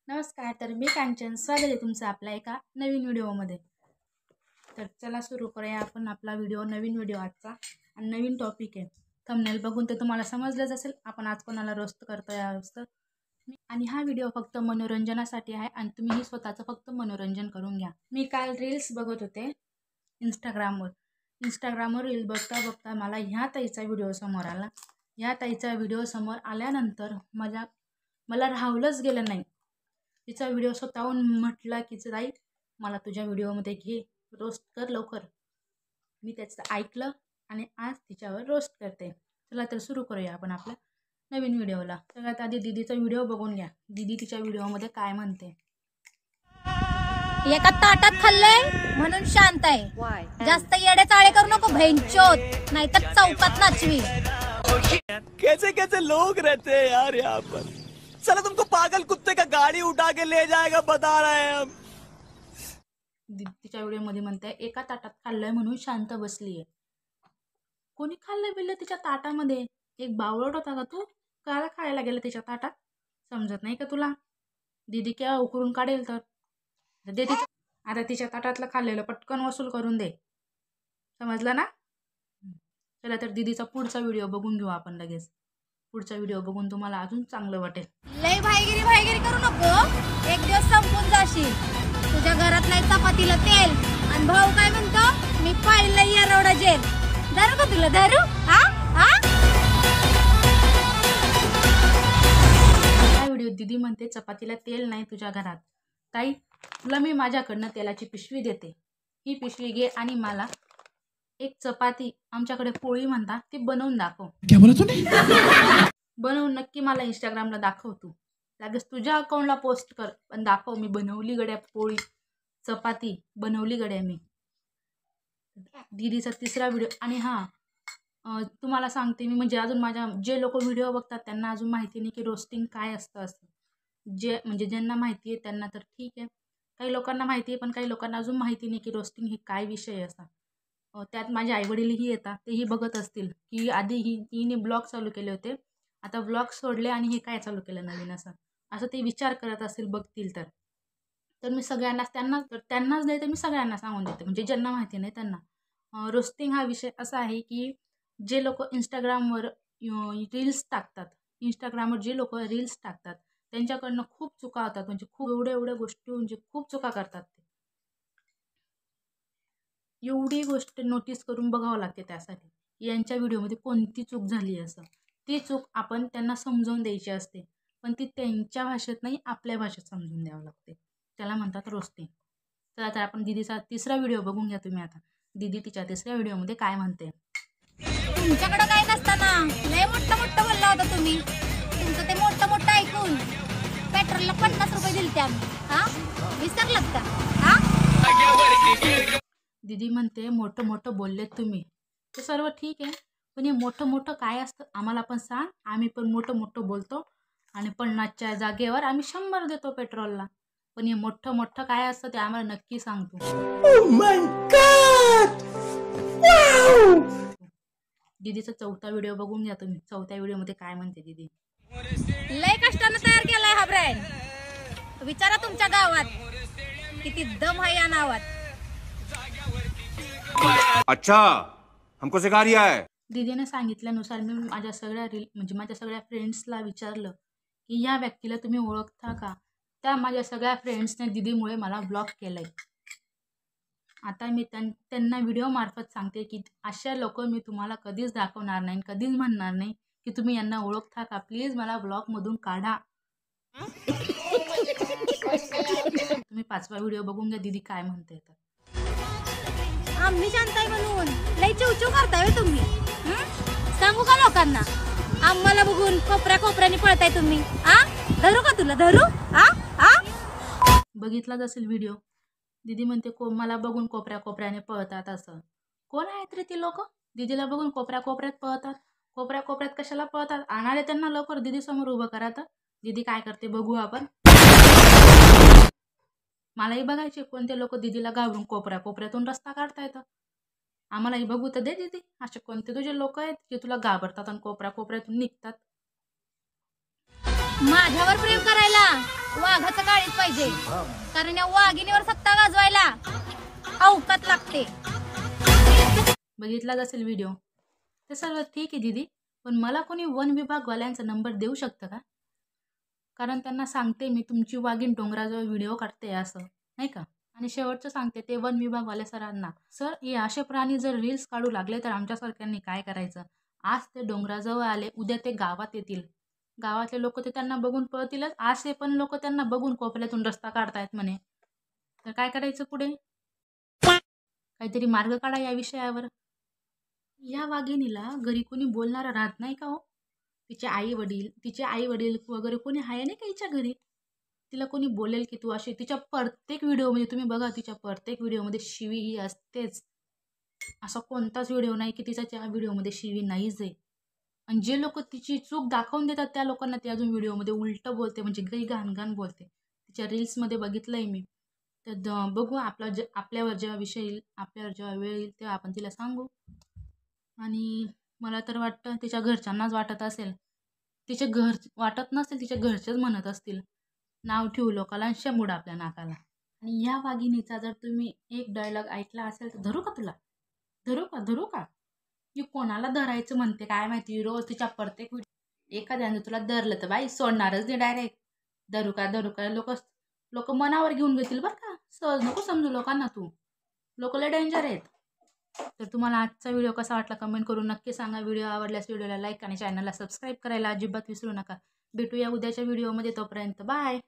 नमस्कार. तर मी कांचन, स्वागत आहे तुमचं आपल्या एका नवीन व्हिडिओमध्ये. तर चला सुरू करूया आपण आपला नवीन व्हिडिओ आजचा. आणि नवीन टॉपिक आहे. थंबनेल बघून ते तुम्हाला समजलंच असेल आपण आज कोणाला रोस्ट करतोय आणि हा व्हिडिओ फक्त मनोरंजनासाठी आहे आणि तुम्हीही स्वतःचं फक्त मनोरंजन करून घ्या. मी काल रील्स बघत होते इंस्टाग्रामवर रील बघता बघता मला ह्या ताईचा व्हिडिओ समोर आला. ह्या ताईचा व्हिडिओ समोर आल्यानंतर मला राहवलंच गेलं नाही. तिचा व्हिडिओ स्वतःहून म्हटला की ताई मला तुझ्या व्हिडिओमध्ये घे, रोस्ट कर लवकर. मी त्याचं ऐकलं आणि आज तिच्यावर रोस्ट करते. चला तर सुरू करूया आपण आपल्या नवीन व्हिडिओला. सगळ्यात आधी दीदीचा व्हिडिओ बघून घ्या. दीदी तिच्या व्हिडिओमध्ये काय म्हणते. एका ताटात खाल्लंय म्हणून शांत आहे. जास्त येडे चाळे करू नको भेंचोत, नाहीतर चौकात नाचवी. कैसे कैसे लोग रहते हैं यार यहाँ पर. चलो तुमको पागल कुत्ते का गाड़ी उठा के ले जाएगा बता रहे हैं हम. तिच्या व्हिडिओमध्ये म्हणते एका ताटात खाल्लंय म्हणून शांत बसलीये. कोणी खाल्लं बिल्लं तिच्या ताटामध्ये? एक बावळट होता का तू? काला खायला गेलं तिच्या ताटात? समजत नाही का तुला? दीदी केव्हा उकरून काढेल तर दे आता तिच्या ताटातलं खाल्लेलं पटकन वसूल करून दे. समजलं ना? चला तर दीदीचा पुढचा व्हिडिओ बघून घेऊ आपण लगेच. पुढचा व्हिडिओ बघून तुम्हाला अजून चांगलं वाटेल. लय भाईगिरी करू नको. एक दिवस संपून जाशील. तुझ्या घरात नाही चपातीला तेल आणि भाऊ काय म्हणतो, मी पाहिलं येरवडा जेल. धरू का तुला धरू? व्हिडिओ दीदी म्हणते चपातीला तेल नाही तुझ्या घरात. ताई तुला मी माझ्याकडनं तेलाची पिशवी देते. ही पिशवी घे आणि मला एक चपाती, आमच्याकडे पोळी म्हणता, ती बनवून दाखव. बनवून नक्की मला इंस्टाग्रामला दाखव. तू लगेच तुझ्या अकाउंटला पोस्ट कर, पण दाखव मी बनवली गड्या पोळी चपाती बनवली गड्या मी. दीदीचा तिसरा व्हिडिओ. आणि तुम्हाला सांगते मी, म्हणजे अजून माझ्या जे लोक व्हिडिओ बघतात त्यांना अजून माहिती नाही की रोस्टिंग काय असतं. ज्यांना माहिती आहे त्यांना तर ठीक आहे, काही लोकांना माहिती आहे पण काही लोकांना अजून माहिती नाही की रोस्टिंग हे काय विषय असा. त्यात माझे आईवडीलही येतात, तेही बघत असतील की आधी हिने ब्लॉग चालू केले होते, आता ब्लॉग सोडले आणि हे काय चालू केलं नवीन असं ते विचार करत असतील, बघतील तर मी सगळ्यांनाच त्यांनाच नाही तर मी सगळ्यांना सांगून देते, म्हणजे ज्यांना माहिती नाही त्यांना. रोस्टिंग हा विषय असा आहे की जे लोक इंस्टाग्रामवर रील्स टाकतात, त्यांच्याकडनं खूप चुका होतात. म्हणजे खूप एवढ्या गोष्टी म्हणजे खूप चुका करतात ते. एवढी गोष्ट नोटीस करून बघावं लागते त्यासाठी यांच्या व्हिडिओमध्ये कोणती चूक झाली असं. ती चूक आपण त्यांना समजावून द्यायची असते, पण ती त्यांच्या भाषेत नाही आपल्या भाषेत समजून द्यावं लागते. त्याला म्हणतात रोस्टिंग. चला तर आपण दीदीचा तिसरा व्हिडिओ बघून घ्या तुम्ही आता. दीदी तिच्या तिसऱ्या व्हिडिओमध्ये काय म्हणते. तुमच्याकडे काय नसताना लय मोठं बोलला होता तुम्ही. तुमचं ते मोठं ऐकून पेट्रोलला 50 रुपये दिले त्या विसरलात का? दीदी म्हणते मोठं बोललेत तुम्ही, ते सर्व ठीक आहे, पण हे मोठं काय असतं आम्हाला पण सांग. आम्ही पण मोठं बोलतो आणि 50च्या जागेवर आम्ही 100 देतो पेट्रोलला, पण हे मोठं काय असतं ते आम्हाला नक्की सांगतो. दीदीचा चौथा व्हिडिओ बघून घ्या तुम्ही. चौथ्या व्हिडिओमध्ये काय म्हणते दीदी. लय कष्टानं तयार केलाय हा ब्रँड. विचारा तुमच्या गावात किती दम आहे या नावात. अच्छा हमको सिखा रिया है. दीदीने सांगितल्यानुसार मी माझ्या सगळ्या फ्रेंड्सला विचारलं की या व्यक्तीला तुम्ही ओळखता का. त्या माझ्या सगळ्या फ्रेंड्सने दीदीमुळे मला ब्लॉक केलंय. आता मी त्यांना व्हिडिओ मार्फत सांगते की अशा लोक मी तुम्हाला कधीच दाखवणार नाही, कधीच म्हणणार नाही की तुम्ही यांना ओळखता का. प्लीज मला ब्लॉकमधून काढा. तुम्ही 5वा व्हिडिओ बघून घ्या दीदी काय म्हणते. आम्ही शांताय म्हणून लय चिवचिव करताय तुम्ही. सांगू का लोकांना, आम्हाला बघून कोपऱ्याने पळताय तुम्ही. धरू का तुला धरू? बघितलाच असेल व्हिडिओ. दीदी म्हणते मला बघून कोपऱ्याने पळतात असं. कोण आहेत रे ती लोक? दीदीला बघून कोपऱ्यात पळतात. कोपऱ्यात कशाला पळतात? आणणारे त्यांना लवकर दीदी समोर उभं करा. तर दीदी काय करते बघू आपण. मलाही बघायचे कोणते लोक दीदीला घाबरून कोपऱ्यातून रस्ता काढता येतं. आम्हालाही बघू तर दे दीदी. असे कोणते तुझे लोक आहेत जे तुला घाबरतात आणि कोपऱ्यातून निघतात. माझ्यावर प्रेम करायला वाघाचं काळीच पाहिजे, कारण या वाघिणीवर सत्ता गाजवायला अवकात लागते. बघितलाच असेल व्हिडिओ. ते सर्व ठीक आहे दीदी, पण मला कोणी वन विभागवाल्यांचा नंबर देऊ शकतं का? कारण त्यांना सांगते मी तुमची वाघीण डोंगराजवळ व्हिडिओ काढते असं, नाही का? आणि शेवटचं सांगते ते वन विभागवाले सरांना, सर हे असे प्राणी जर रील्स काढू लागले तर आमच्यासारख्यांनी काय करायचं? आज ते डोंगराजवळ आले, उद्या ते गावात येतील. गावातले लोक ते त्यांना बघून पळतीलच. असे पण लोक त्यांना बघून कोपऱ्यातून रस्ता काढतायत म्हणे. तर काय करायचं पुढे? काहीतरी मार्ग काढा या विषयावर. या वाघिणीला घरी कोणी बोलणारं राहत नाही का हो? तिचे आई वडील वगैरे कोणी आहे नाही का हिच्या घरी? तिला कोणी बोलेल की तू अशी? तिच्या प्रत्येक व्हिडिओमध्ये तुम्ही बघा, तिच्या प्रत्येक व्हिडिओमध्ये शिवी ही असतेच. असा कोणताच व्हिडिओ नाही की तिच्या त्या व्हिडिओमध्ये शिवी नाहीच आहे. आणि जे लोक तिची चूक दाखवून देतात त्या लोकांना ती अजून व्हिडिओमध्ये उलटं बोलते, म्हणजे काही घाण बोलते. तिच्या रील्समध्ये बघितलंय मी. तर बघू आपल्यावर जेव्हा विषय येईल, आपल्यावर जेव्हा वेळ येईल तेव्हा आपण तिला सांगू. आणि मला तर वाटतं तिच्या घरच्यांनाच वाटत असेल, तिचे घर वाटत नसेल, तिच्या घरचेच म्हणत असतील नाव ठेवू लोकाला आणि शंभूड आपल्या नाकाला. आणि या वाघिणीचा जर तुम्ही एक डायलॉग ऐकला असेल तर धरू का तुला? धरू का? की कोणाला धरायचं म्हणते काय माहिती? रोज तिच्या प्रत्येक एखाद्याने तुला धरलं तर बाई सोडणारच नाही डायरेक्ट. धरू का लोक मनावर घेऊन घेतील बरं का. सहज नको समजू लोकांना तू. लोक लय डेंजर आहेत. तर तुम्हाला आजचा व्हिडिओ कसा वाटला कमेंट करून नक्की सांगा. व्हिडिओ आवडल्यास व्हिडिओला लाईक आणि चॅनलला सबस्क्राईब करायला अजिबात विसरू नका. भेटूया उद्याच्या व्हिडिओमध्ये. तोपर्यंत बाय.